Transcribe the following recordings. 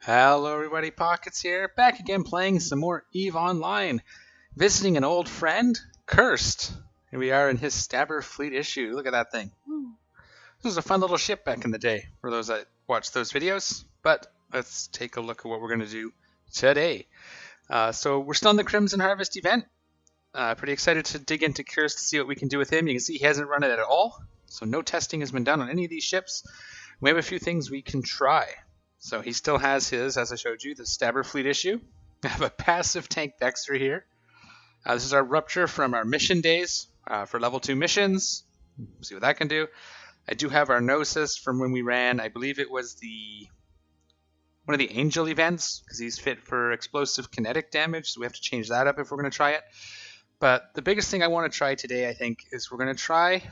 Hello everybody, Pockets here, back again playing some more EVE Online, visiting an old friend, Cursed. Here we are in his Stabber Fleet issue. Look at that thing. This was a fun little ship back in the day for those that watched those videos, but let's take a look at what we're going to do today. So we're still in the Crimson Harvest event. Pretty excited to dig into Cursed to see what we can do with him. You can see he hasn't run it at all, so no testing has been done on any of these ships. We have a few things we can try. So he still has his, as I showed you, the Stabber Fleet issue. I have a passive tank Dexter here. This is our Rupture from our mission days for level 2 missions. See what that can do. I do have our Gnosis from when we ran, I believe it was one of the Angel events, because he's fit for explosive kinetic damage, so we have to change that up if we're going to try it. But the biggest thing I want to try today, I think, is we're going to try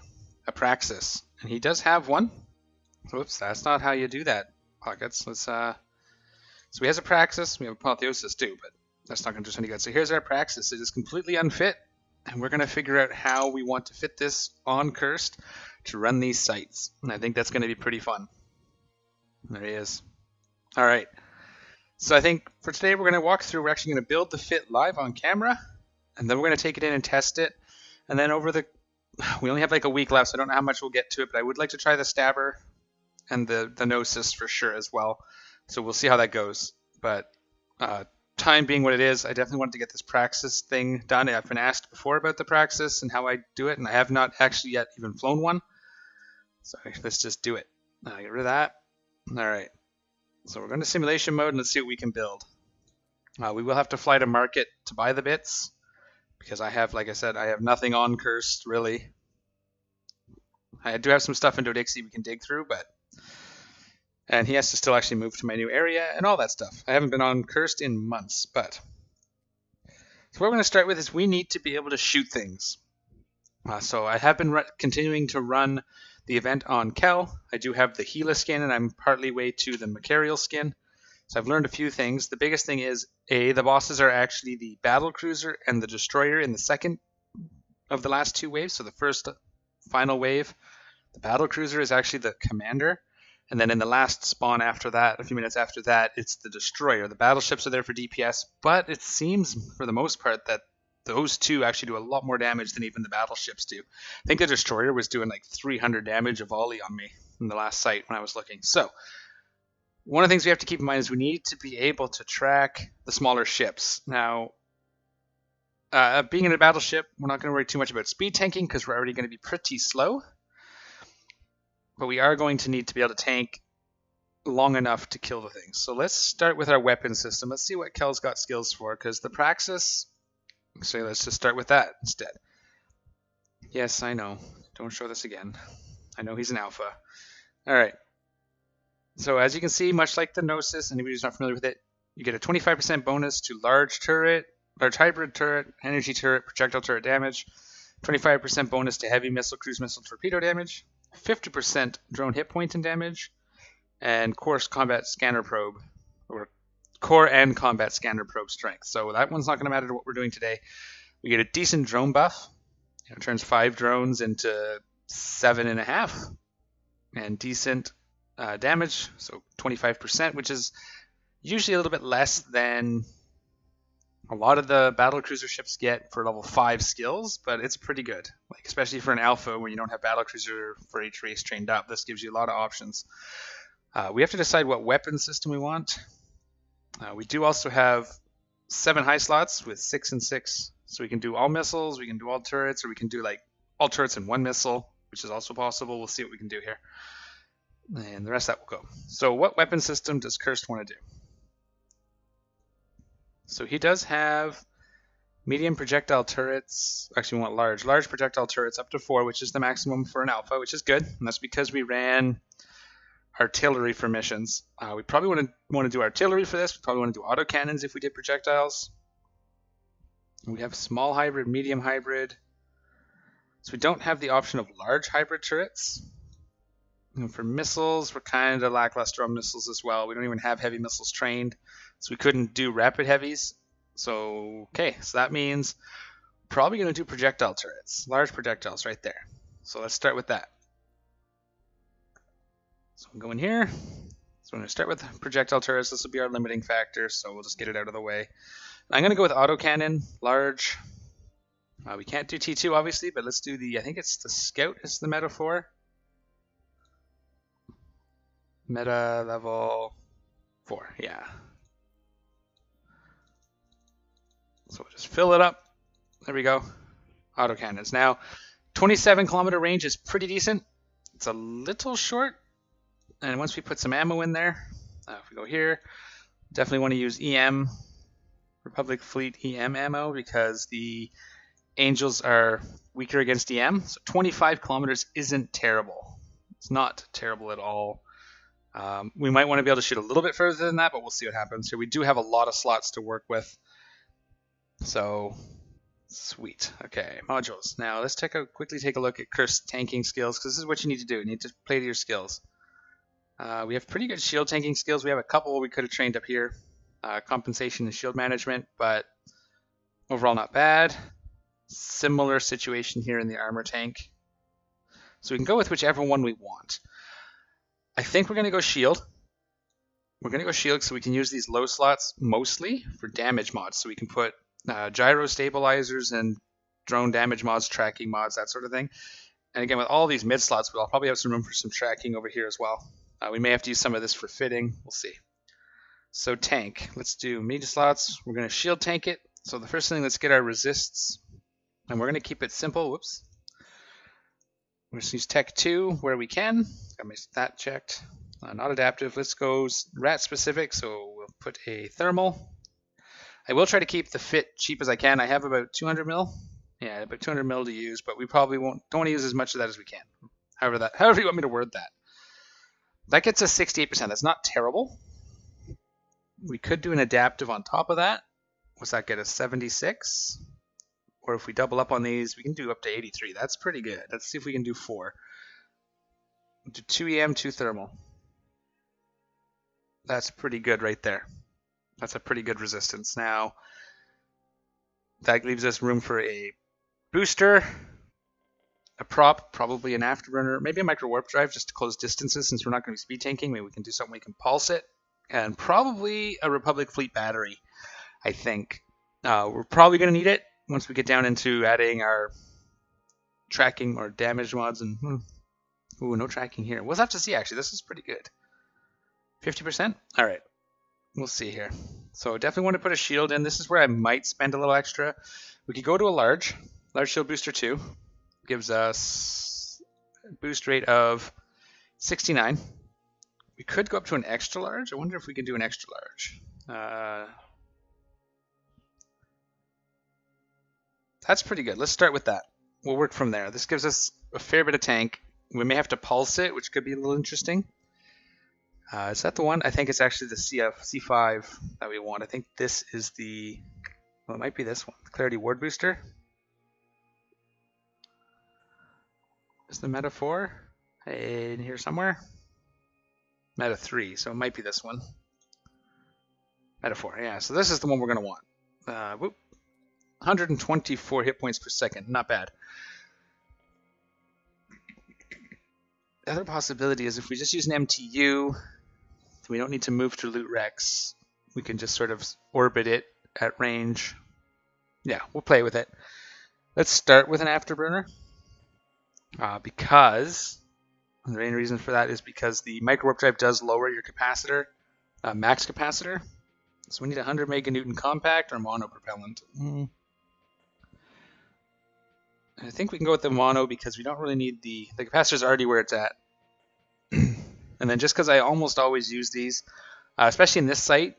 a Praxis. And he does have one. Whoops, that's not how you do that. Pockets. So he has a Praxis. We have Apotheosis too, but that's not going to do us any good. So here's our Praxis. It is completely unfit, and we're going to figure out how we want to fit this on Cursed to run these sites. And I think that's going to be pretty fun. There he is. All right. So I think for today we're going to walk through. We're actually going to build the fit live on camera, and then we're going to take it in and test it. And then we only have like a week left, so I don't know how much we'll get to it, but I would like to try the Stabber and the Gnosis for sure as well. So we'll see how that goes. But time being what it is, I definitely wanted to get this Praxis thing done. I've been asked before about the Praxis and how I do it, and I have not actually yet even flown one. So let's just do it. Get rid of that. All right. So we're going to simulation mode, and let's see what we can build. We will have to fly to market to buy the bits, because I have, like I said, I have nothing on Cursed, really. I do have some stuff in Dodixie we can dig through, and he has to still actually move to my new area and all that stuff. I haven't been on Cursed in months, but... So what we're going to start with is we need to be able to shoot things. So I have been continuing to run the event on Kel. I do have the Gila skin, and I'm partly way to the Macarial skin. So I've learned a few things. The biggest thing is, the bosses are actually the Battle Cruiser and the Destroyer in the second of the last two waves. So the first final wave, the Battle Cruiser is actually the Commander. And then in the last spawn after that, a few minutes after that, it's the Destroyer. The battleships are there for DPS, but it seems, for the most part, that those two actually do a lot more damage than even the battleships do. I think the Destroyer was doing like 300 damage a volley on me in the last site when I was looking. So, one of the things we have to keep in mind is we need to be able to track the smaller ships. Now, being in a battleship, we're not going to worry too much about speed tanking because we're already going to be pretty slow. But we are going to need to be able to tank long enough to kill the things. So let's start with our weapon system. Let's see what Kel's got skills for, because the Praxis... So let's just start with that instead. Yes, I know. Don't show this again. I know he's an alpha. Alright. So as you can see, much like the Gnosis, anybody who's not familiar with it, you get a 25% bonus to large hybrid turret, energy turret, projectile turret damage, 25% bonus to heavy missile, cruise missile, torpedo damage, 50% drone hit point and damage, and core combat scanner probe, or core and combat scanner probe strength. So that one's not going to matter to what we're doing today. We get a decent drone buff. It turns 5 drones into 7.5, and decent damage, so 25%, which is usually a little bit less than a lot of the battle cruiser ships get for level 5 skills, but it's pretty good. Like, especially for an alpha when you don't have battle cruiser for each race trained up. This gives you a lot of options. We have to decide what weapon system we want. We do also have 7 high slots with 6 and 6. So we can do all missiles, we can do all turrets, or we can do like all turrets and 1 missile, which is also possible. We'll see what we can do here. And the rest of that will go. So what weapon system does Cursed want to do? So he does have medium projectile turrets. Actually, we want large projectile turrets up to 4, which is the maximum for an alpha, which is good. And that's because we ran artillery for missions. We probably want to do artillery for this. We probably want to do autocannons if we did projectiles. We have small hybrid, medium hybrid. So we don't have the option of large hybrid turrets. And for missiles, we're kind of lackluster on missiles as well. We don't even have heavy missiles trained, so we couldn't do rapid heavies. So, okay, so that means we're probably going to do projectile turrets. Large projectiles right there. So let's start with that. So I'm going here. So I'm going to start with projectile turrets. This will be our limiting factor, so we'll just get it out of the way. I'm going to go with autocannon, large. We can't do T2 obviously, but let's do the, I think it's the Scout is the meta for. Meta level 4, yeah. So we'll just fill it up. There we go. Autocannons. Now, 27 kilometer range is pretty decent. It's a little short. And once we put some ammo in there, if we go here, definitely want to use EM, Republic Fleet EM ammo, because the Angels are weaker against EM. So 25 kilometers isn't terrible. It's not terrible at all. We might want to be able to shoot a little bit further than that, but we'll see what happens. So we do have a lot of slots to work with. So, sweet. Okay, modules. Now let's quickly take a look at Cursed tanking skills, because this is what you need to do. You need to play to your skills. We have pretty good shield tanking skills. We have a couple we could have trained up here. Compensation and shield management, but overall not bad. Similar situation here in the armor tank. So we can go with whichever one we want. I think we're going to go shield. We're going to go shield so we can use these low slots mostly for damage mods. So we can put Gyrostabilizers and drone damage mods, tracking mods, that sort of thing. And again, with all these mid slots, we'll probably have some room for some tracking over here as well. We may have to use some of this for fitting. We'll see. So tank. Let's do media slots. We're going to shield tank it. So the first thing, let's get our resists. And we're going to keep it simple. Whoops. We're going to use Tech 2 where we can. Got my stat checked. Not adaptive. Let's go rat specific. So we'll put a thermal. I will try to keep the fit cheap as I can. I have about 200 mil. Yeah, about 200 mil to use, but we probably don't want to use as much of that as we can. However you want me to word that. That gets us 68%. That's not terrible. We could do an adaptive on top of that. What's that get us? 76? Or if we double up on these, we can do up to 83. That's pretty good. Let's see if we can do 4. We'll do 2 EM, 2 thermal. That's pretty good right there. That's a pretty good resistance. Now, that leaves us room for a booster, a prop, probably an afterburner, maybe a micro warp drive just to close distances since we're not going to be speed tanking. Maybe we can do something we can pulse it. And probably a Republic Fleet battery, I think. We're probably going to need it once we get down into adding our tracking or damage mods. And ooh, no tracking here. We'll have to see, actually. This is pretty good. 50%? All right. We'll see here. So definitely want to put a shield in. This is where I might spend a little extra. We could go to a large shield booster 2. Gives us a boost rate of 69. We could go up to an extra large. I wonder if we can do an extra large. That's pretty good. Let's start with that. We'll work from there. This gives us a fair bit of tank. We may have to pulse it, which could be a little interesting. Is that the one? I think it's actually the C5 that we want. I think this is the... Well, it might be this one. Clarity Ward Booster. Is the Meta 4 in here somewhere? Meta 3, so it might be this one. Meta 4, yeah. So this is the one we're going to want. 124 hit points per second. Not bad. The other possibility is if we just use an MTU, we don't need to move to loot Rex. We can just sort of orbit it at range. Yeah, we'll play with it. Let's start with an Afterburner. Because the main reason for that is because the micro warp drive does lower your capacitor, max capacitor. So we need 100 meganewton compact or monopropellant. I think we can go with the mono because we don't really need the capacitor's already where it's at. And then just because I almost always use these, especially in this site,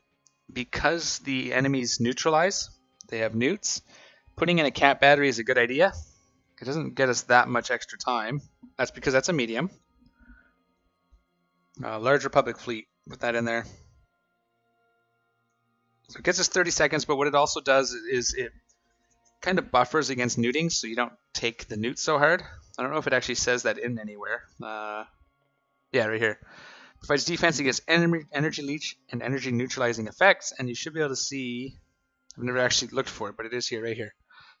because the enemies neutralize, they have newts, putting in a cat battery is a good idea. It doesn't get us that much extra time. That's because that's a medium. Large Republic Fleet, put that in there. So it gets us 30 seconds, but what it also does is it kind of buffers against neuting, so you don't take the newt so hard. I don't know if it actually says that in anywhere. Yeah, right here. Provides defense against energy leech and energy neutralizing effects, and you should be able to see, I've never actually looked for it, but it is here, right here.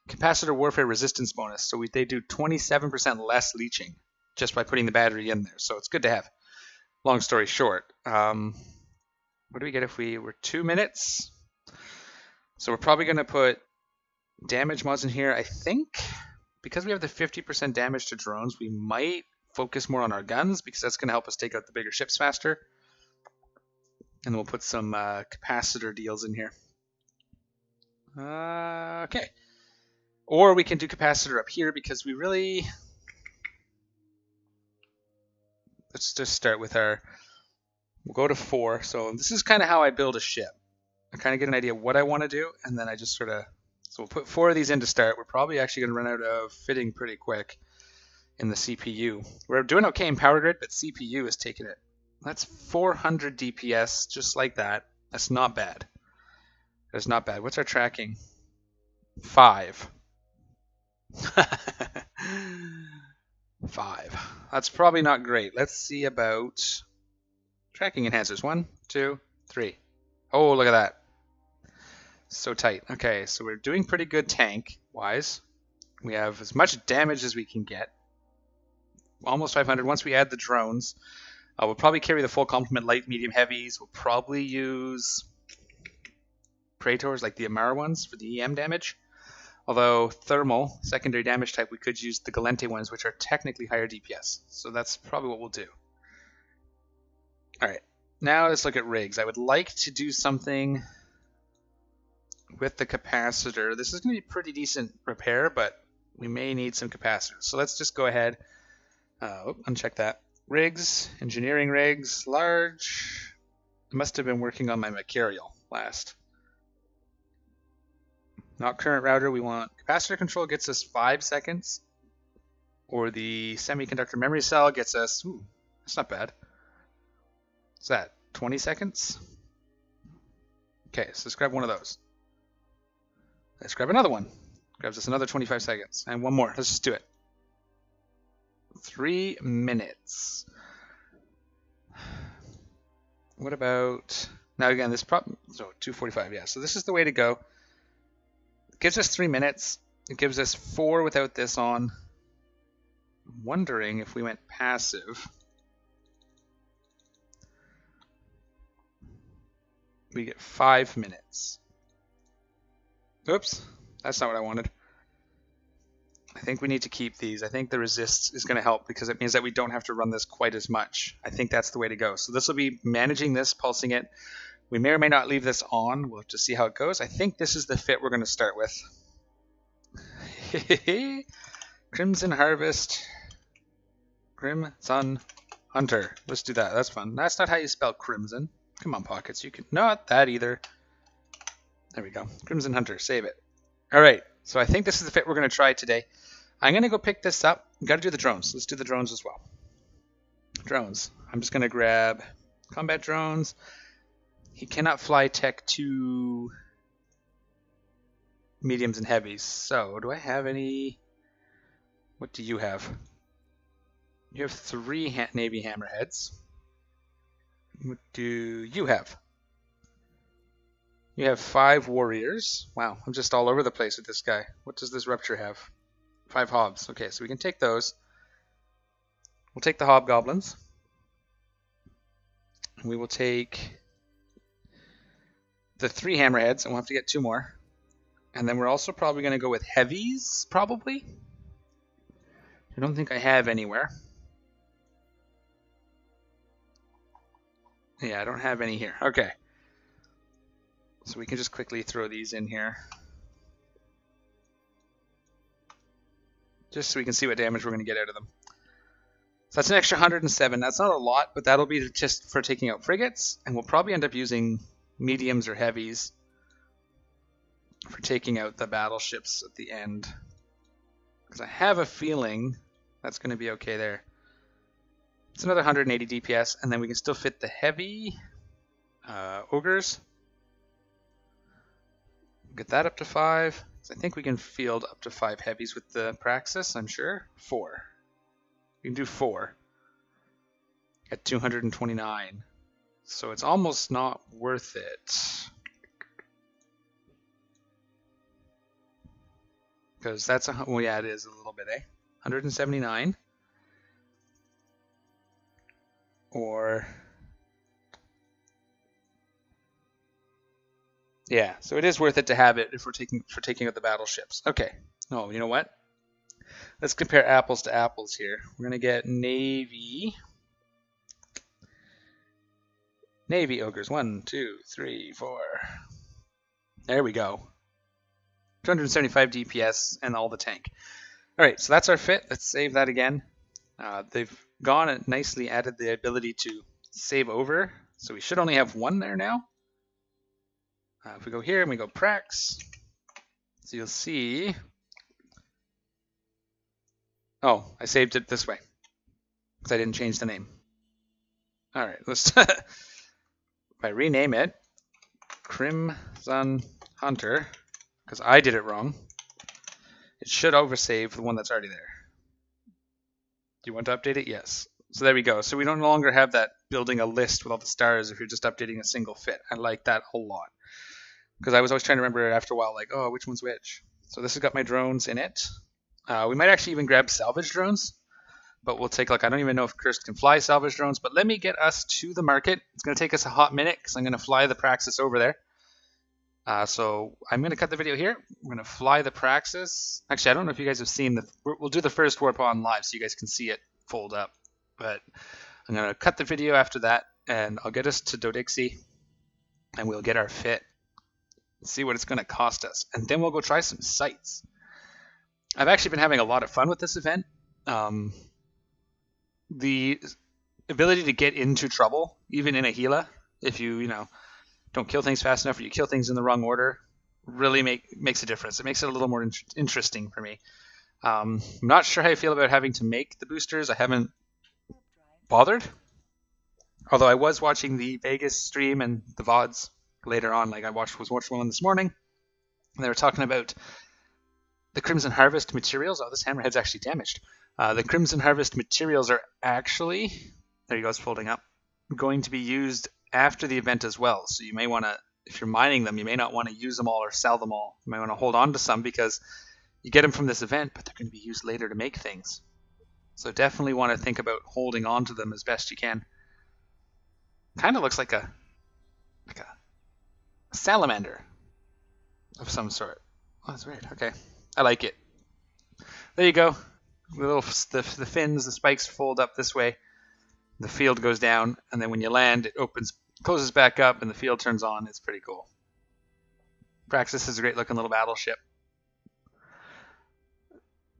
Capacitor warfare resistance bonus. So they do 27% less leeching just by putting the battery in there. So it's good to have. long story short, what do we get if we were 2 minutes? So we're probably going to put damage mods in here. I think because we have the 50% damage to drones, we might focus more on our guns because that's going to help us take out the bigger ships faster. And we'll put some capacitor deals in here. Okay. Or we can do capacitor up here because we really... Let's just start with our... We'll go to 4. So this is kind of how I build a ship. I kind of get an idea of what I want to do, and then I just sort of... So we'll put 4 of these in to start. We're probably actually going to run out of fitting pretty quick in the CPU. We're doing okay in power grid, but CPU is taking it. That's 400 DPS, just like that. That's not bad. That's not bad. What's our tracking? 5. 5. That's probably not great. Let's see about tracking enhancers. 1, 2, 3. Oh, look at that. So tight. Okay, so we're doing pretty good tank-wise. We have as much damage as we can get. Almost 500. Once we add the drones, we'll probably carry the full complement light, medium, heavies. We'll probably use Praetors, like the Amara ones, for the EM damage. Although thermal, secondary damage type, we could use the Galente ones, which are technically higher DPS. So that's probably what we'll do. Alright, now let's look at rigs. I would like to do something with the capacitor. This is going to be pretty decent repair, but we may need some capacitors. So let's just go ahead. Uncheck that. Rigs, engineering rigs, large. I must have been working on my Mercurial last. Not current router. We want capacitor control gets us 5 seconds. Or the semiconductor memory cell gets us, ooh, that's not bad. What's that, 20 seconds? Okay, so let's grab one of those. Let's grab another one. Grabs us another 25 seconds. And one more. Let's just do it. 3 minutes. What about... Now again, this problem... So 2:45, yeah. So this is the way to go. It gives us 3 minutes. It gives us 4 without this on. I'm wondering if we went passive. We get 5 minutes. Oops, that's not what I wanted. I think we need to keep these. I think the resist is going to help because it means that we don't have to run this quite as much. I think that's the way to go. So this will be managing this, pulsing it. We may or may not leave this on. We'll have to see how it goes. I think this is the fit we're going to start with. Crimson Harvest. Crimson Hunter. Let's do that. That's fun. That's not how you spell crimson. Come on, Pockets. You can... Not that either. There we go. Crimson Hunter. Save it. All right. So I think this is the fit we're going to try today. I'm going to go pick this up. We've got to do the drones. Let's do the drones as well. Drones. I'm just going to grab combat drones. He cannot fly Tech 2 mediums and heavies. So do I have any... What do you have? You have 3 Navy Hammerheads. What do you have? You have 5 warriors. Wow, I'm just all over the place with this guy. What does this Rupture have? 5 hobs. Okay, so we can take those. We'll take the hobgoblins. We will take the 3 hammerheads, and we'll have to get 2 more. And then we're also probably going to go with heavies, probably. I don't think I have anywhere. Yeah, I don't have any here. Okay. So we can just quickly throw these in here. Just so we can see what damage we're going to get out of them. So that's an extra 107. That's not a lot, but that'll be just for taking out frigates. And we'll probably end up using mediums or heavies for taking out the battleships at the end. Because I have a feeling that's going to be okay there. It's another 180 DPS, and then we can still fit the heavy ogres. Get that up to 5. So I think we can field up to 5 heavies with the Praxis, I'm sure. 4. We can do 4 at 229. So it's almost not worth it. Because that's a... Well, yeah, it is a little bit, eh? 179. or yeah, so it is worth it to have it if we're taking out the battleships. Okay. Oh, you know what? Let's compare apples to apples here. We're gonna get Navy ogres. 1, 2, 3, 4. There we go. 275 DPS and all the tank. All right, so that's our fit. Let's save that again. They've gone and nicely added the ability to save over, so we should only have one there now. If we go here and we go Prax, so you'll see. Oh, I saved it this way because I didn't change the name. All right, let's. If I rename it Crimson Hunter, because I did it wrong, it should oversave the one that's already there. Do you want to update it? Yes. So there we go. So we no longer have that building a list with all the stars if you're just updating a single fit. I like that a lot. Because I was always trying to remember after a while, like, oh, which one's which? So this has got my drones in it. We might actually even grab salvage drones. But we'll take, like, I don't even know if Kirst can fly salvage drones. But let me get us to the market. It's going to take us a hot minute because I'm going to fly the Praxis over there. So I'm going to cut the video here. We're going to fly the Praxis. Actually, I don't know if you guys have seen we'll do the first warp on live so you guys can see it fold up. But I'm going to cut the video after that, and I'll get us to Dodixie, and we'll get our fit. See what it's going to cost us, and then we'll go try some sites. I've actually been having a lot of fun with this event. The ability to get into trouble, even in a Gila, if you don't kill things fast enough or you kill things in the wrong order, really makes a difference. It makes it a little more interesting for me. I'm not sure how I feel about having to make the boosters. I haven't bothered. Although I was watching the Vegas stream and the VODs later on. Like I was watching one this morning, and they were talking about the Crimson Harvest materials. Oh, this hammerhead's actually damaged. The Crimson Harvest materials are actually, there you go, it's folding up, going to be used after the event as well. So you may want to, if you're mining them, you may not want to use them all or sell them all. You might want to hold on to some because you get them from this event, but they're going to be used later to make things. So definitely want to think about holding on to them as best you can. Kind of looks like a salamander of some sort. Oh, that's weird. Okay, I like it. There you go. The fins, the spikes fold up this way. The field goes down, and then when you land, it closes back up, and the field turns on. It's pretty cool. Praxis is a great-looking little battleship.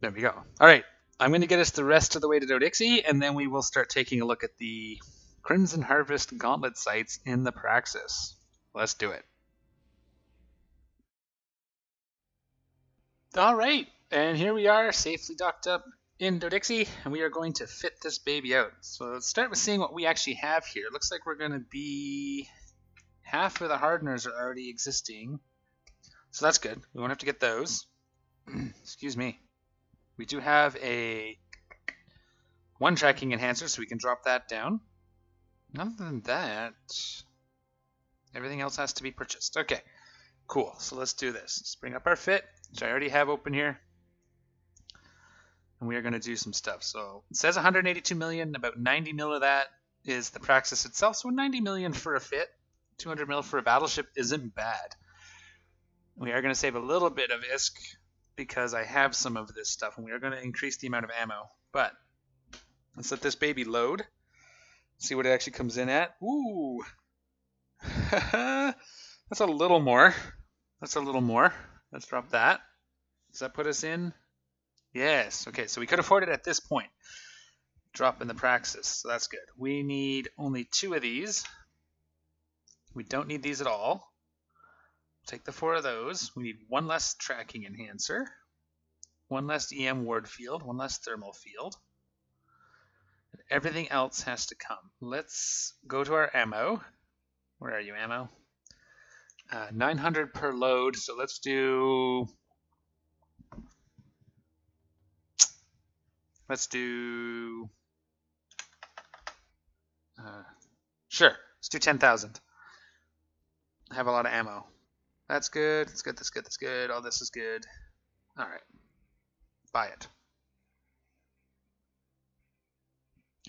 There we go. All right, I'm going to get us the rest of the way to Dodixie, and then we will start taking a look at the Crimson Harvest Gauntlet sites in the Praxis. Let's do it. All right, and here we are, safely docked up in Dodixie, and we are going to fit this baby out. So let's start with seeing what we actually have here. It looks like we're going to be half of the hardeners are already existing, so that's good. We won't have to get those. Excuse me. We do have a one tracking enhancer, so we can drop that down. Other than that, everything else has to be purchased. Okay, cool. So let's do this. Let's bring up our fit, which I already have open here. And we are going to do some stuff. So it says 182 million. About 90 mil of that is the Praxis itself. So 90 million for a fit, 200 mil for a battleship isn't bad. We are going to save a little bit of ISK because I have some of this stuff, and we are going to increase the amount of ammo. But let's let this baby load. See what it actually comes in at. Ooh. That's a little more. That's a little more. Let's drop that. Does that put us in? Yes. Okay, so we could afford it at this point. Drop in the Praxis, so that's good. We need only 2 of these. We don't need these at all. Take the 4 of those. We need 1 less tracking enhancer, 1 less EM ward field, 1 less thermal field. And everything else has to come. Let's go to our ammo. Where are you, ammo? 900 per load, so let's do... Sure, let's do 10,000. I have a lot of ammo. That's good, that's good, that's good, that's good. All this is good. All right, buy it.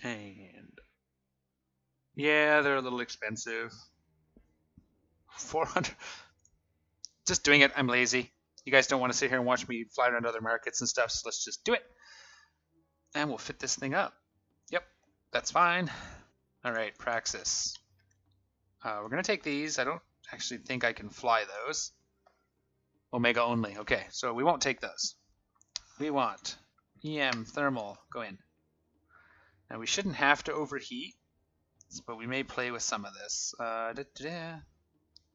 And Yeah, they're a little expensive. 400. Just doing it. I'm lazy. You guys don't want to sit here and watch me fly around other markets and stuff, so let's just do it. And we'll fit this thing up. Yep, that's fine. All right, Praxis. We're going to take these. I don't actually think I can fly those. Omega only. Okay, so we won't take those. We want EM, thermal, go in. Now we shouldn't have to overheat, but we may play with some of this.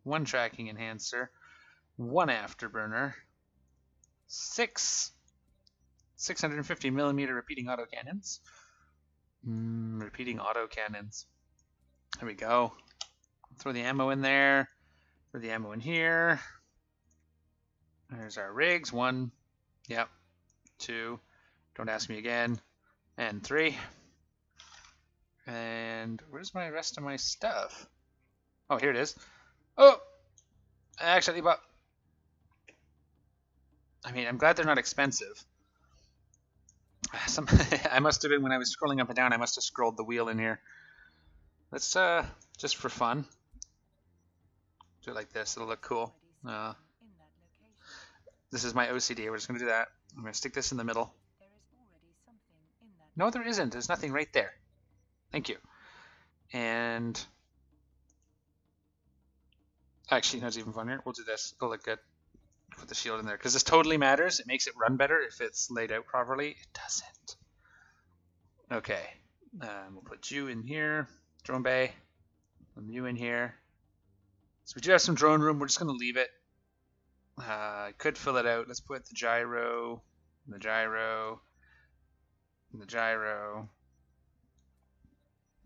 One tracking enhancer, one afterburner, 650 millimeter repeating autocannons. Repeating autocannons. There we go. Throw the ammo in there. Throw the ammo in here. There's our rigs. 1. Yep. 2. Don't ask me again. And 3. And where's my rest of my stuff? Oh, here it is. Oh! Actually, but I mean, I'm glad they're not expensive. I must have been, when I was scrolling up and down, I must have scrolled the wheel in here. Let's, just for fun, do it like this. It'll look cool. This is my OCD. We're just going to do that. I'm going to stick this in the middle. No, there isn't. There's nothing right there. Thank you. And actually, no, it's even funnier. We'll do this. It'll look good. Put the shield in there, because this totally matters. It makes it run better if it's laid out properly. It doesn't. Okay. We'll put you in here. Drone bay. Put you in here. So we do have some drone room. We're just going to leave it. I could fill it out. Let's put the gyro, the gyro, and the gyro.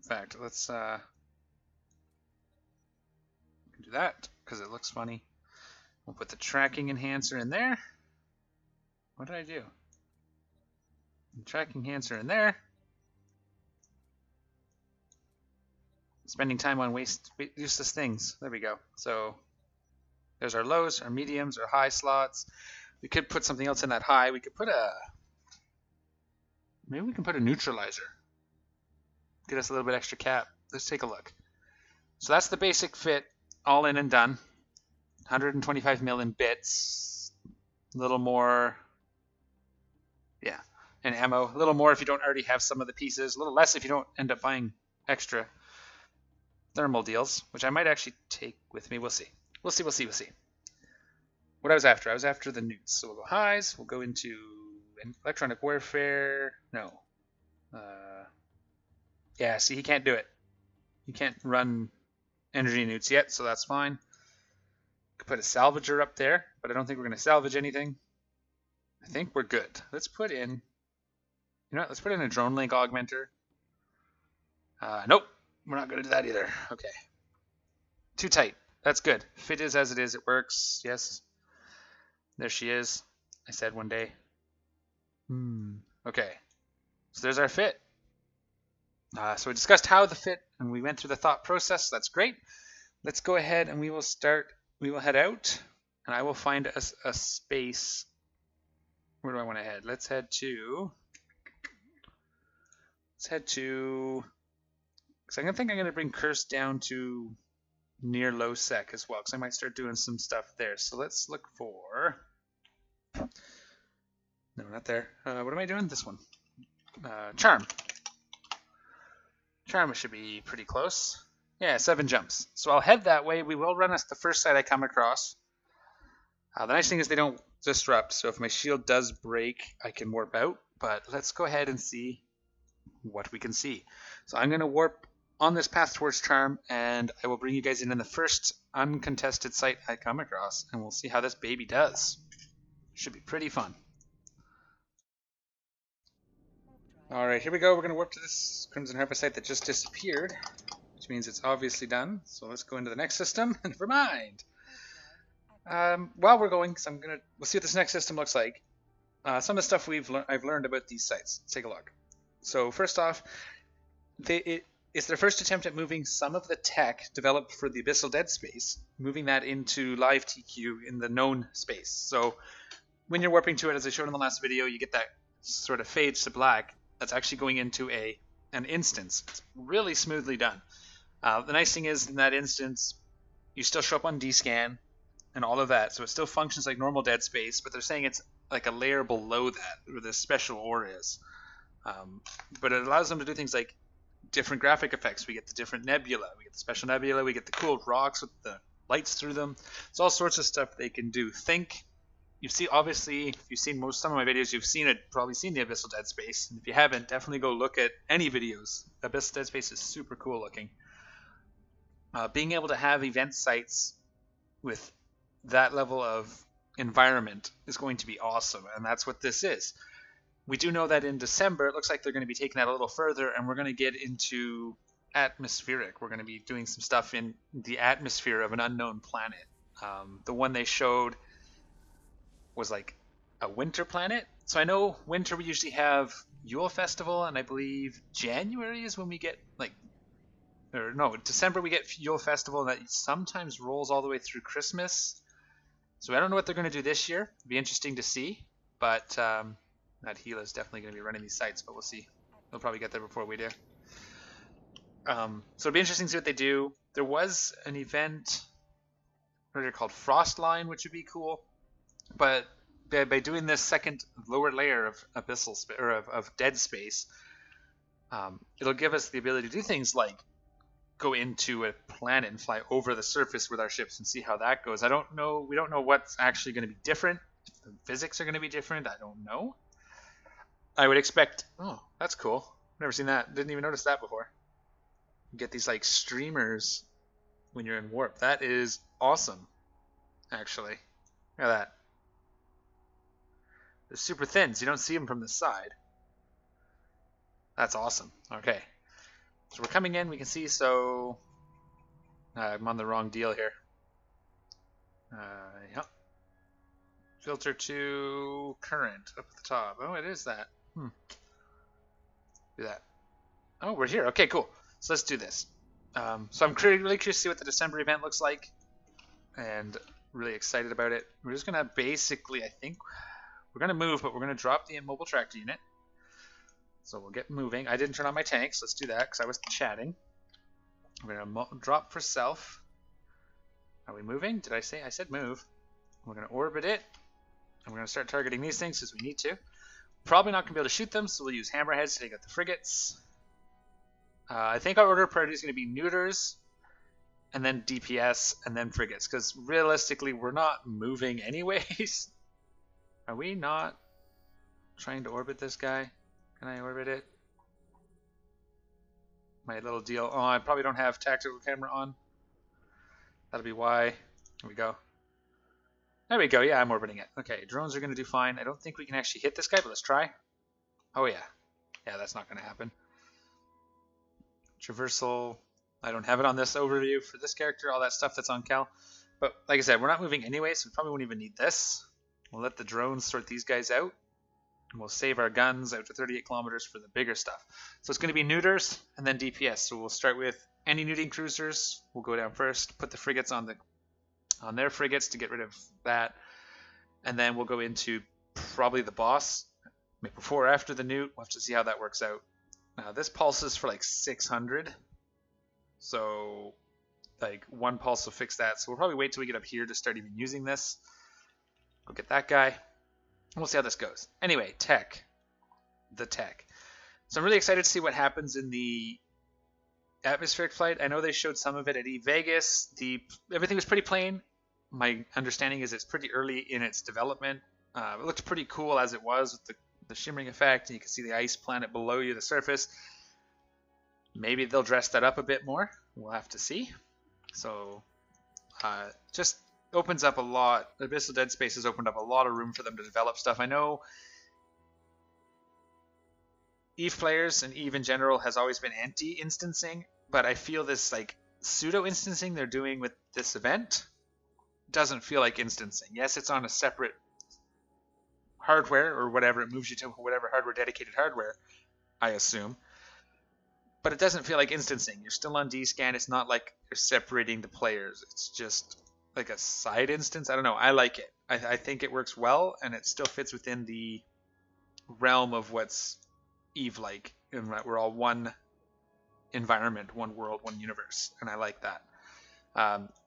In fact, let's do that because it looks funny. We'll put the tracking enhancer in there. What did I do? The tracking enhancer in there. Spending time on useless things. There we go. So there's our lows, our mediums, our high slots. We could put something else in that high. We could put maybe we can put a neutralizer. Get us a little bit extra cap. Let's take a look. So that's the basic fit, all in and done. 125 mil in bits. A little more, yeah, and ammo. A little more if you don't already have some of the pieces. A little less if you don't end up buying extra thermal deals, which I might actually take with me. We'll see. We'll see. What I was after the newts. So we'll go highs. We'll go into electronic warfare. No. Yeah, see, he can't do it. He can't run energy newts yet, so that's fine. Could put a salvager up there, but I don't think we're going to salvage anything. I think we're good. Let's put in, you know what, let's put in a drone link augmenter. Nope, we're not going to do that either. Okay. Too tight. That's good. Fit is as it is. It works. Yes. There she is. I said one day. Okay. So there's our fit. So we discussed how the fit, and we went through the thought process. That's great. Let's go ahead and we will start. We will head out, and I will find a space. Where do I want to head? Let's head to. Because I think I'm going to bring Curse down to near low sec as well, because I might start doing some stuff there. So let's look for. No, not there. What am I doing? This one. Charm. Charm should be pretty close. Yeah, 7 jumps. So I'll head that way. We will run us the first side I come across. The nice thing is they don't disrupt, so if my shield does break, I can warp out. But let's go ahead and see what we can see. So I'm going to warp on this path towards Charm, and I will bring you guys in the first uncontested site I come across, and we'll see how this baby does. Should be pretty fun. Alright, here we go. We're going to warp to this Crimson Harvest site that just disappeared, which means it's obviously done. So let's go into the next system. Never mind. While we're going, so we'll see what this next system looks like. Some of the stuff I've learned about these sites. Let's take a look. So first off, it's their first attempt at moving some of the tech developed for the Abyssal Dead space, moving that into live TQ in the known space. So when you're warping to it, as I showed in the last video, you get that sort of fades to black. That's actually going into an instance. It's really smoothly done. The nice thing is, in that instance, you still show up on D-scan and all of that, so it still functions like normal Dead Space, but they're saying it's like a layer below that, where the special ore is. But it allows them to do things like different graphic effects. We get the different nebula, we get the special nebula, we get the cool rocks with the lights through them. It's all sorts of stuff they can do. You've seen, obviously, if you've seen some of my videos, probably seen the Abyssal Dead Space. And if you haven't, definitely go look at any videos. Abyssal Dead Space is super cool looking. Being able to have event sites with that level of environment is going to be awesome, and that's what this is. We do know that in December, it looks like they're going to be taking that a little further, and we're going to get into atmospheric. We're going to be doing some stuff in the atmosphere of an unknown planet. The one they showed was like a winter planet. So I know winter we usually have Yule Festival, and I believe January is when we get December we get Yule Festival, and that sometimes rolls all the way through Christmas. So I don't know what they're going to do this year. It'll be interesting to see, but that Gila is definitely going to be running these sites, but we'll see. They'll probably get there before we do. So it'll be interesting to see what they do. There was an event, what are they called, Frostline, which would be cool. But by doing this second lower layer of of Dead Space, it'll give us the ability to do things like go into a planet and fly over the surface with our ships and see how that goes. We don't know what's actually going to be different. If the physics are going to be different, I don't know. I would expect, oh, that's cool. Never seen that. Didn't even notice that before. You get these like streamers when you're in warp. That is awesome, actually. Look at that. They're super thin, so you don't see them from the side. That's awesome. Okay. So we're coming in, we can see, so I'm on the wrong deal here. Yep. Filter to current up at the top. Oh, it is that. Do that. Oh, we're here. Okay, cool. So let's do this. So I'm really curious to see what the December event looks like, and really excited about it. We're just gonna basically, I think, we're gonna move, but we're gonna drop the immobile tractor unit. So we'll get moving. I didn't turn on my tanks. Let's do that because I was chatting. We're gonna drop for self. Are we moving? Did I say? I said move. We're gonna orbit it, and we're gonna start targeting these things because we need to. Probably not gonna be able to shoot them, so we'll use hammerheads to take out the frigates. I think our order of priority is going to be neuters, and then DPS, and then frigates, because realistically, we're not moving anyways. Are we not trying to orbit this guy? Can I orbit it? My little deal. Oh, I probably don't have tactical camera on. That'll be why. Here we go. There we go. Yeah, I'm orbiting it. Okay, drones are going to do fine. I don't think we can actually hit this guy, but let's try. Oh, yeah. Yeah, that's not going to happen. Traversal, I don't have it on this overview for this character, all that stuff that's on Cal. But like I said, we're not moving anyway, so we probably won't even need this. We'll let the drones sort these guys out. And we'll save our guns out to 38 kilometers for the bigger stuff. So it's going to be neuters and then DPS. So we'll start with any neuting cruisers. We'll go down first, put the frigates on their frigates to get rid of that. And then we'll go into probably the boss. Maybe before or after the newt. We'll have to see how that works out. Now this pulses for like 600, so like one pulse will fix that. So we'll probably wait till we get up here to start even using this. Go get that guy. We'll see how this goes. Anyway, the tech. So I'm really excited to see what happens in the atmospheric flight. I know they showed some of it at Vegas. Everything was pretty plain. My understanding is it's pretty early in its development. It looked pretty cool as it was with the shimmering effect, and you can see the ice planet below you, the surface. Maybe they'll dress that up a bit more. We'll have to see. So, just opens up a lot. Abyssal Dead Space has opened up a lot of room for them to develop stuff. I know EVE players and EVE in general has always been anti-instancing, but I feel this like pseudo-instancing they're doing with this event doesn't feel like instancing. Yes, it's on a separate hardware or whatever, it moves you to whatever hardware, dedicated hardware, I assume. But it doesn't feel like instancing. You're still on D-scan. It's not like you're separating the players. It's just like a side instance. I don't know. I like it. I think it works well, and it still fits within the realm of what's EVE like, in that we're all one environment, one world, one universe, and I like that.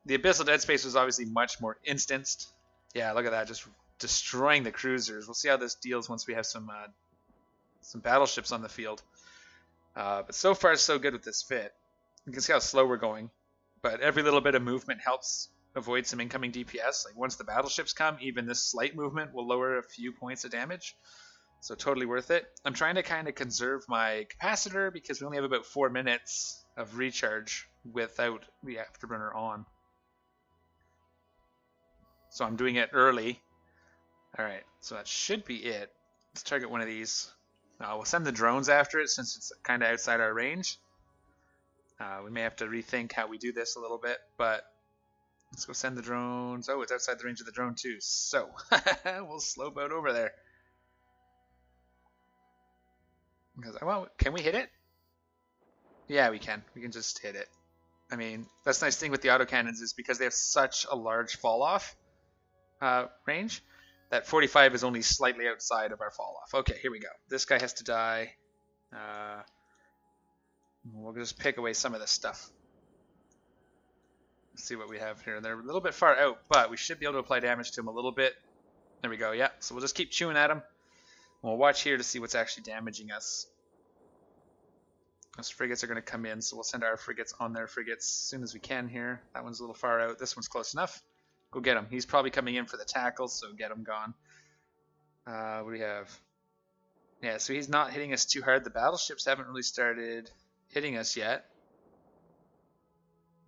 The Abyssal Dead Space was obviously much more instanced. Yeah, look at that, just destroying the cruisers. We'll see how this deals once we have some battleships on the field. But so far, so good with this fit. You can see how slow we're going, but every little bit of movement helps avoid some incoming DPS. Like once the battleships come, even this slight movement will lower a few points of damage. So totally worth it. I'm trying to kind of conserve my capacitor because we only have about 4 minutes of recharge without the Afterburner on. So I'm doing it early. Alright, so that should be it. Let's target one of these. We'll send the drones after it since it's kind of outside our range. We may have to rethink how we do this a little bit, but let's go send the drones. Oh, it's outside the range of the drone too. So we'll slow boat over there. Because, well, can we hit it? Yeah, we can. We can just hit it. I mean, that's the nice thing with the autocannons is because they have such a large fall-off range, that 45 is only slightly outside of our fall-off. Okay, here we go. This guy has to die. We'll just pick away some of this stuff. Let's see what we have here. They're a little bit far out, but we should be able to apply damage to them a little bit. There we go, yeah. So we'll just keep chewing at them. We'll watch here to see what's actually damaging us. Those frigates are going to come in, so we'll send our frigates on their frigates as soon as we can here. That one's a little far out. This one's close enough. Go get him. He's probably coming in for the tackles, so get him gone. What do we have? Yeah, so he's not hitting us too hard. The battleships haven't really started hitting us yet.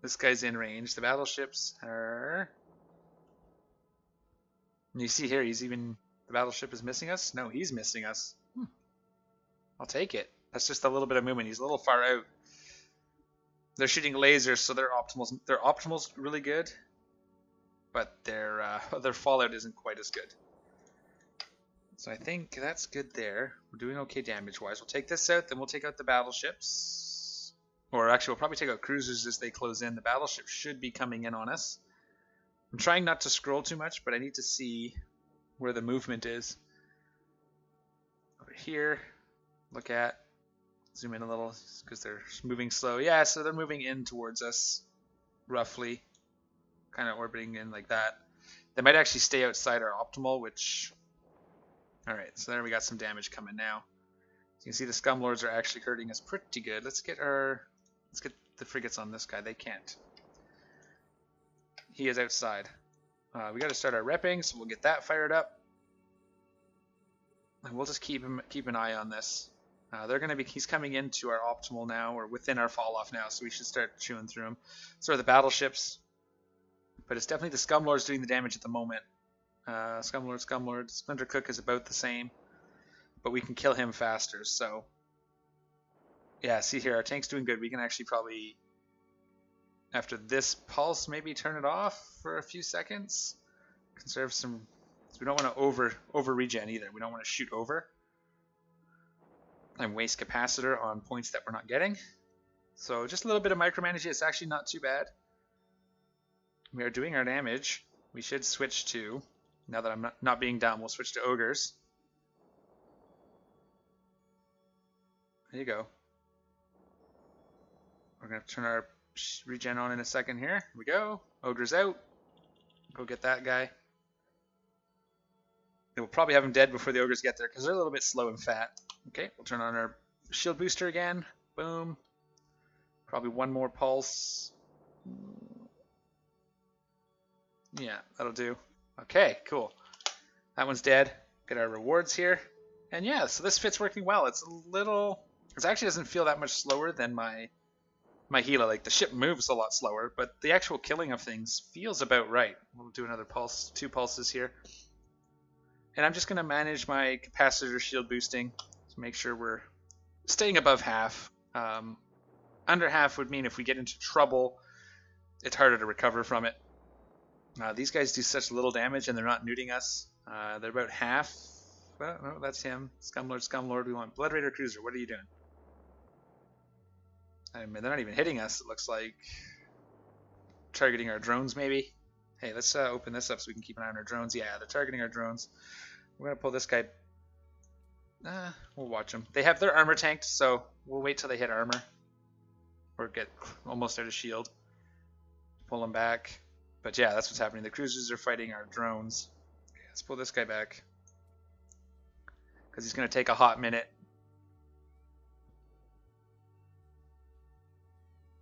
This guy's in range. The battleships are... And you see here, he's even... The battleship is missing us? No, he's missing us. I'll take it. That's just a little bit of movement. He's a little far out. They're shooting lasers, so their optimal's really good, but their fallout isn't quite as good. So I think that's good there. We're doing okay damage-wise. We'll take this out, then we'll take out the battleships. Or actually, we'll probably take out cruisers as they close in. The battleship should be coming in on us. I'm trying not to scroll too much, but I need to see where the movement is. Over here, look at. Zoom in a little because they're moving slow. Yeah, so they're moving in towards us, roughly. Kind of orbiting in like that. They might actually stay outside our optimal, which... Alright, so there we got some damage coming now. You can see the Scumlords are actually hurting us pretty good. Let's get the frigates on this guy. They can't. He is outside. We got to start our repping, so we'll get that fired up. And we'll just keep an eye on this. He's coming into our optimal now, or within our fall off now, so we should start chewing through him. So are the battleships, but it's definitely the Scumlords doing the damage at the moment. Scumlord. Splinter Cook is about the same, but we can kill him faster. So yeah, see here, our tank's doing good. We can actually probably, after this pulse, maybe turn it off for a few seconds. Conserve some. We don't want to over regen either. We don't want to shoot over and waste capacitor on points that we're not getting. So just a little bit of micromanaging. It's actually not too bad. We are doing our damage. We should switch to, now that I'm not being dumb, we'll switch to ogres. There you go. We're going to turn our regen on in a second here. Here we go. Ogres out. Go get that guy. We'll probably have him dead before the ogres get there because they're a little bit slow and fat. Okay, we'll turn on our shield booster again. Boom. Probably one more pulse. Yeah, that'll do. Okay, cool. That one's dead. Get our rewards here. And yeah, so this fit's working well. It actually doesn't feel that much slower than my Gila. Like the ship moves a lot slower, but the actual killing of things feels about right. We'll do another pulse, 2 pulses here. And I'm just going to manage my capacitor shield boosting to make sure we're staying above half. Under half would mean if we get into trouble, it's harder to recover from it. These guys do such little damage and they're not nuding us. They're about half. Well, no, that's him. Scumlord. We want Blood Raider Cruiser. What are you doing? I mean, they're not even hitting us, it looks like. Targeting our drones, maybe. Hey, let's open this up so we can keep an eye on our drones. Yeah, they're targeting our drones. We're going to pull this guy. We'll watch them. They have their armor tanked, so we'll wait till they hit armor. or get almost out of shield. Pull them back. But yeah, that's what's happening. The cruisers are fighting our drones. Okay, let's pull this guy back. Because he's going to take a hot minute.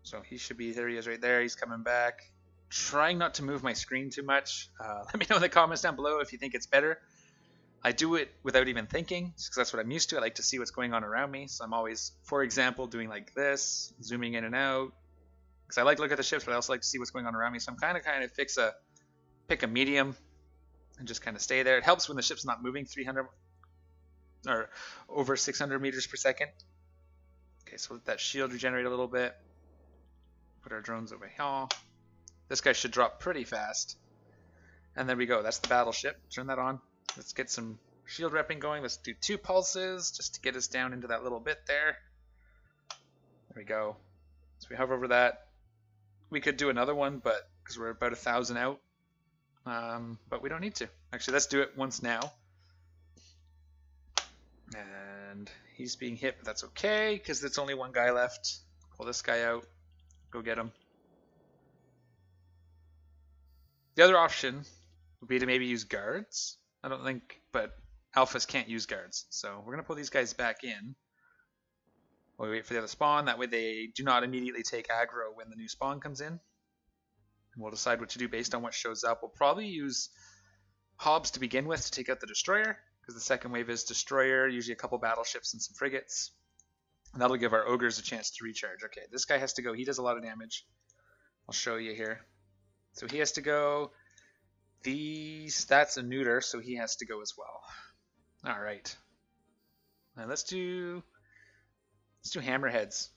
So he should be, there he is right there. He's coming back. Trying not to move my screen too much. Let me know in the comments down below if you think it's better. I do it without even thinking, because that's what I'm used to. I like to see what's going on around me. So I'm always, for example, doing like this, zooming in and out. Because I like to look at the ships, but I also like to see what's going on around me. So I'm kind of pick a medium and just kind of stay there. It helps when the ship's not moving 300 or over 600 meters per second. Okay, so let that shield regenerate a little bit. Put our drones over here. This guy should drop pretty fast. And there we go. That's the battleship. Turn that on. Let's get some shield repping going. Let's do 2 pulses just to get us down into that little bit there. There we go. So we hover over that. We could do another one, but because we're about 1,000 out. But we don't need to. Actually, let's do it once now. And he's being hit, but that's okay because there's only one guy left. Pull this guy out. Go get him. The other option would be to maybe use guards. I don't think, but alphas can't use guards. So we're going to pull these guys back in. While we wait for the other spawn. That way they do not immediately take aggro when the new spawn comes in. And we'll decide what to do based on what shows up. We'll probably use Hobbs to begin with to take out the destroyer. Because the second wave is destroyer, usually a couple battleships and some frigates. And that'll give our ogres a chance to recharge. Okay, this guy has to go. He does a lot of damage. I'll show you here. So he has to go. That's a neuter, so he has to go as well. Alright. Now let's do hammerheads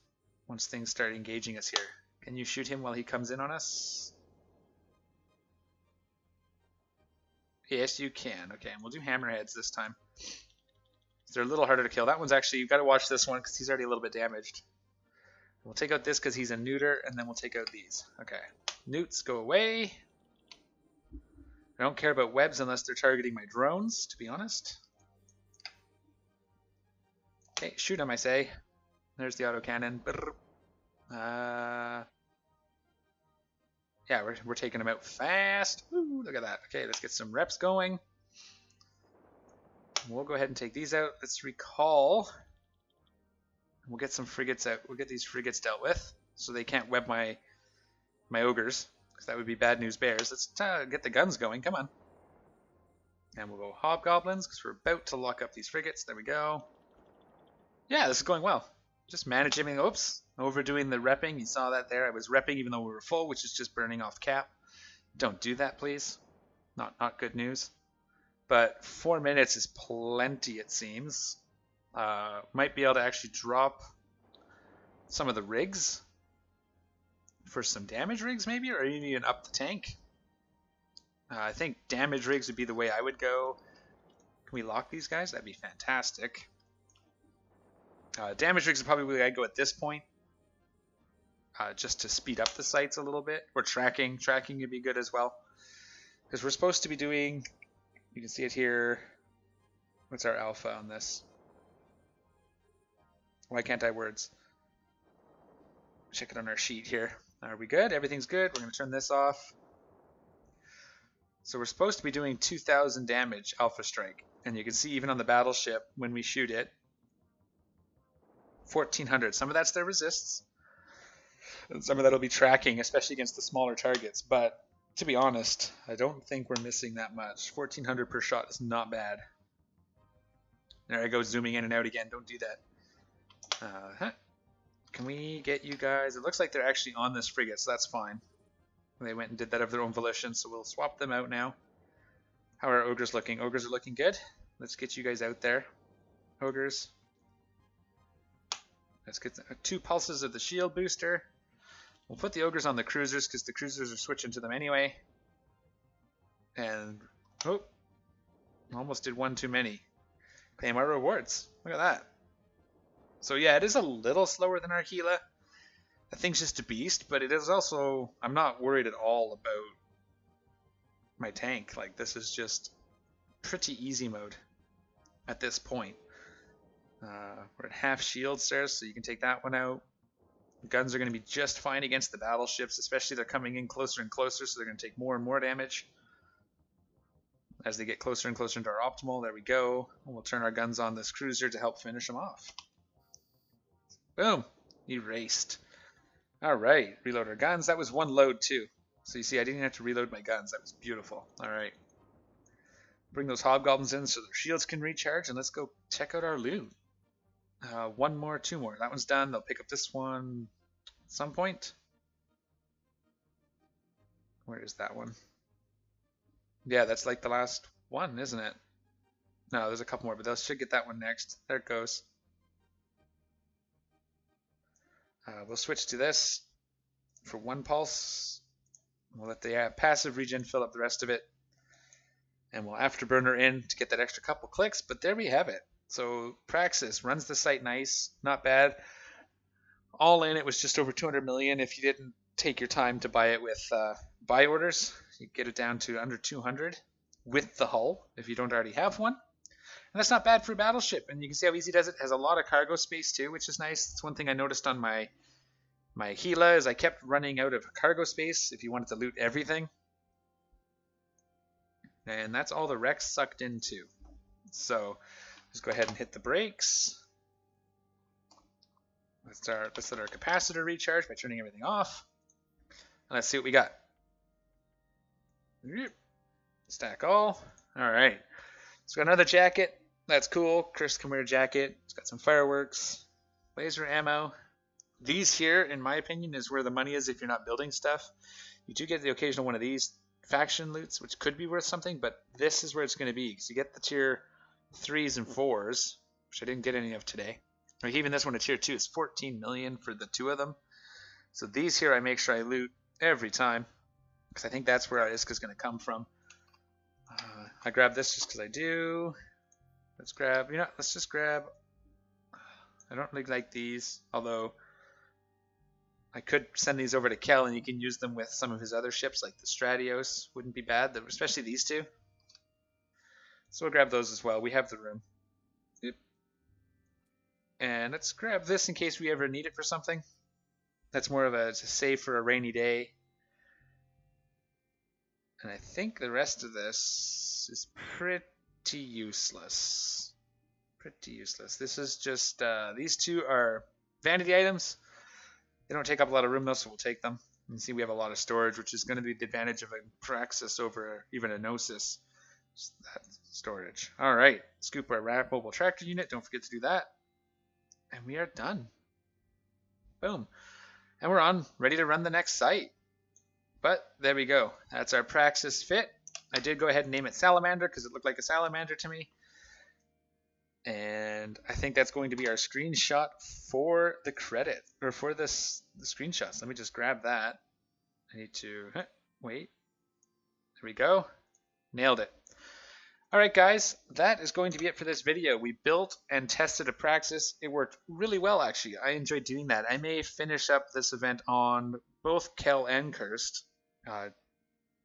once things start engaging us here. Can you shoot him while he comes in on us? Yes, you can. Okay, and we'll do hammerheads this time. They're a little harder to kill. That one's actually, you've got to watch this one because he's already a little bit damaged. We'll take out this because he's a neuter, and then we'll take out these. Okay. Newts go away. I don't care about webs unless they're targeting my drones, to be honest. Okay, shoot him, I say. There's the autocannon. Yeah, we're taking him out fast. Woo, look at that. Okay, let's get some reps going. We'll go ahead and take these out. Let's recall. We'll get some frigates out. We'll get these frigates dealt with so they can't web my ogres, because that would be bad news bears. Let's get the guns going. Come on. And we'll go hobgoblins because we're about to lock up these frigates. There we go. Yeah, this is going well. Just managing. Oops, overdoing the repping. You saw that there. I was repping even though we were full, which is just burning off cap. Don't do that, please. Not good news. But 4 minutes is plenty, it seems. Might be able to actually drop some of the rigs for some damage rigs, maybe, or even up the tank. I think damage rigs would be the way I would go. Can we lock these guys? That'd be fantastic. Damage rigs are probably the way I'd go at this point. Just to speed up the sights a little bit. Or tracking. Tracking would be good as well. Because we're supposed to be doing... You can see it here. What's our alpha on this? Why can't I words? Check it on our sheet here. Are we good? Everything's good. We're going to turn this off. So we're supposed to be doing 2,000 damage alpha strike. And you can see even on the battleship when we shoot it, 1,400. Some of that's their resists. And some of that will be tracking, especially against the smaller targets. But to be honest, I don't think we're missing that much. 1,400 per shot is not bad. There I go, zooming in and out again. Don't do that. Can we get you guys? It looks like they're actually on this frigate, so that's fine. They went and did that of their own volition, so we'll swap them out now. How are our ogres looking? Ogres are looking good. Let's get you guys out there. Ogres. Let's get 2 pulses of the shield booster. We'll put the ogres on the cruisers because the cruisers are switching to them anyway. And, oh, almost did one too many. Claim our rewards. Look at that. So yeah, it is a little slower than our Gila. That thing's just a beast, but it is also, I'm not worried at all about my tank. Like, this is just pretty easy mode at this point. We're at half shield, sir, so you can take that one out. Guns are going to be just fine against the battleships, especially they're coming in closer and closer, so they're going to take more and more damage. As they get closer and closer into our optimal, there we go. We'll turn our guns on this cruiser to help finish them off. Boom! Erased. Alright, reload our guns. That was one load too. So you see, I didn't have to reload my guns. That was beautiful. Alright. Bring those hobgoblins in so their shields can recharge, and let's go check out our loot. One more, two more. That one's done. They'll pick up this one at some point. Where is that one? Yeah, that's like the last one, isn't it? No, there's a couple more, but they should get that one next. There it goes. We'll switch to this for one pulse. We'll let the passive regen fill up the rest of it. And we'll Afterburner in to get that extra couple clicks, but there we have it. So Praxis runs the site nice, not bad. All in, it was just over 200 million. If you didn't take your time to buy it with buy orders, you get it down to under 200 with the hull if you don't already have one. And that's not bad for a battleship. And you can see how easy it does it. It has a lot of cargo space too, which is nice. It's one thing I noticed on my Gila is I kept running out of cargo space if you wanted to loot everything. And that's all the wrecks sucked into. So just go ahead and hit the brakes. Let's let our capacitor recharge by turning everything off. And let's see what we got. Stack all. Alright. So got another jacket. That's cool. Chris can wear a jacket. It's got some fireworks. Laser ammo. These here, in my opinion, is where the money is if you're not building stuff. You do get the occasional one of these faction loots, which could be worth something, but this is where it's going to be. Because you get the tier 3s and 4s, which I didn't get any of today. Like even this one, a tier 2, is 14 million for the 2 of them. So these here I make sure I loot every time. Because I think that's where Iska's going to come from. I grab this just because I do. Let's grab, let's just grab. I don't really like these, although I could send these over to Kel and you can use them with some of his other ships, like the Stratios. Wouldn't be bad, especially these two. So we'll grab those as well. We have the room. Yep. And let's grab this in case we ever need it for something. That's more of a save for a rainy day. And I think the rest of this is pretty useless. Pretty useless. This is just, these two are vanity items. They don't take up a lot of room though, so we'll take them. You can see we have a lot of storage, which is going to be the advantage of a Praxis over even a Gnosis. Just that storage. Alright, scoop our RAP mobile tractor unit. Don't forget to do that. And we are done. Boom. And we're on, ready to run the next site. But there we go. That's our Praxis fit. I did go ahead and name it Salamander because it looked like a salamander to me. And I think that's going to be our screenshot for the credit, or for the screenshots. Let me just grab that. I need to, wait. There we go. Nailed it. Alright guys, that is going to be it for this video. We built and tested a Praxis. It worked really well actually. I enjoyed doing that. I may finish up this event on both Kel and Cursed.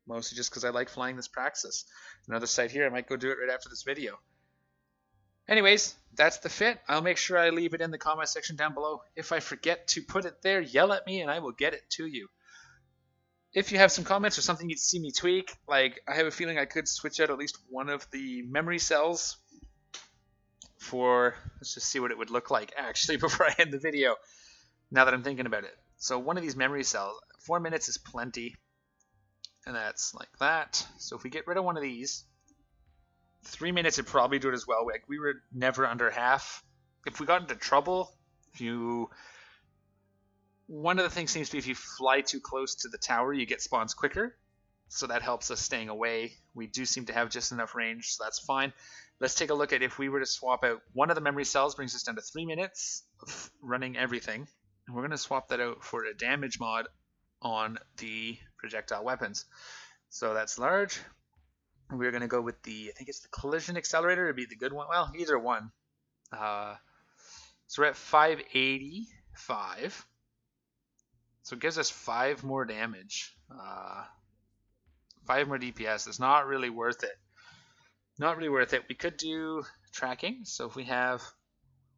Mostly just because I like flying this Praxis. Another site here, I might go do it right after this video. Anyways, that's the fit. I'll make sure I leave it in the comment section down below. If I forget to put it there, yell at me and I will get it to you. If you have some comments or something you'd see me tweak, like I have a feeling I could switch out at least one of the memory cells for, let's just see what it would look like actually before I end the video, now that I'm thinking about it. So one of these memory cells, 4 minutes is plenty. And that's like that. So if we get rid of one of these, 3 minutes would probably do it as well. Like we were never under half. If we got into trouble, one of the things seems to be if you fly too close to the tower, you get spawns quicker. So that helps us staying away. We do seem to have just enough range, so that's fine. Let's take a look at if we were to swap out one of the memory cells, brings us down to 3 minutes of running everything. And we're going to swap that out for a damage mod on the projectile weapons. So that's large. We're going to go with the, I think it's the collision accelerator would be the good one. Well, either one. So we're at 585. So it gives us 5 more damage. 5 more DPS. It's not really worth it. Not really worth it. We could do tracking. So if we have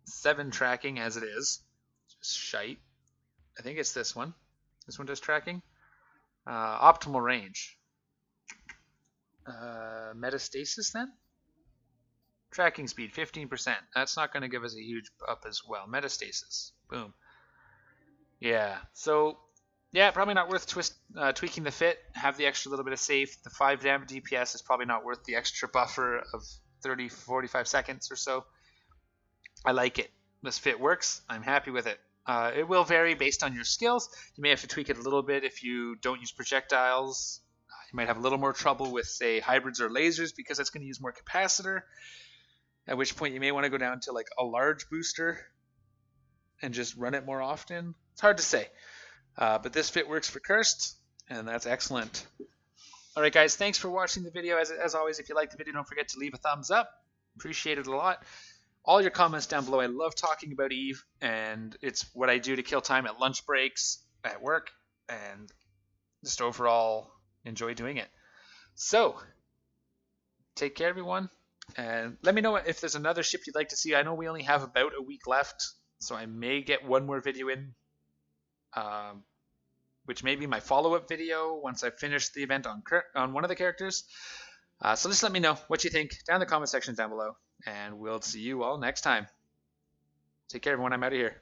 7 tracking as it is, just shite. I think it's this one. This one does tracking. Optimal range. Metastasis then? Tracking speed, 15%. That's not going to give us a huge up as well. Metastasis. Boom. Yeah, so, yeah, probably not worth tweaking the fit. Have the extra little bit of safe. The 5 damage DPS is probably not worth the extra buffer of 30, 45 seconds or so. I like it. This fit works. I'm happy with it. It will vary based on your skills. You may have to tweak it a little bit if you don't use projectiles. You might have a little more trouble with, say, hybrids or lasers because that's going to use more capacitor. At which point you may want to go down to like a large booster and just run it more often. It's hard to say. But this fit works for Cursed, and that's excellent. All right, guys, thanks for watching the video. As always, if you like the video, don't forget to leave a thumbs up. Appreciate it a lot. All your comments down below. I love talking about Eve, and it's what I do to kill time at lunch breaks, at work, and just overall enjoy doing it. So, take care, everyone. And let me know if there's another ship you'd like to see. I know we only have about a week left, so I may get one more video in, which may be my follow-up video once I finish the event on one of the characters. So just let me know what you think down in the comment section down below, and we'll see you all next time. Take care, everyone. I'm out of here.